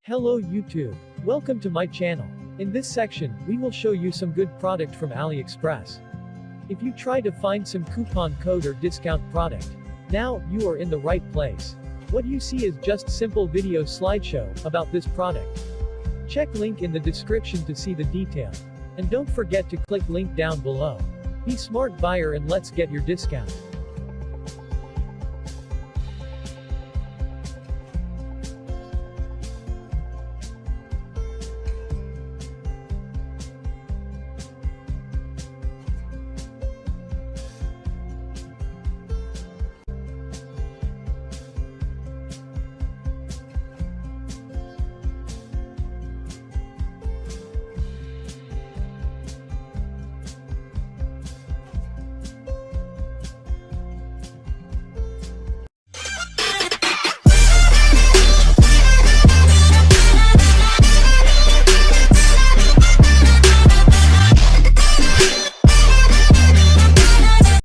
Hello YouTube. Welcome to my channel. In this section, we will show you some good product from AliExpress. If you try to find some coupon code or discount product, now, you are in the right place. What you see is just simple video slideshow about this product. Check link in the description to see the detail. And don't forget to click link down below. Be smart buyer and let's get your discount.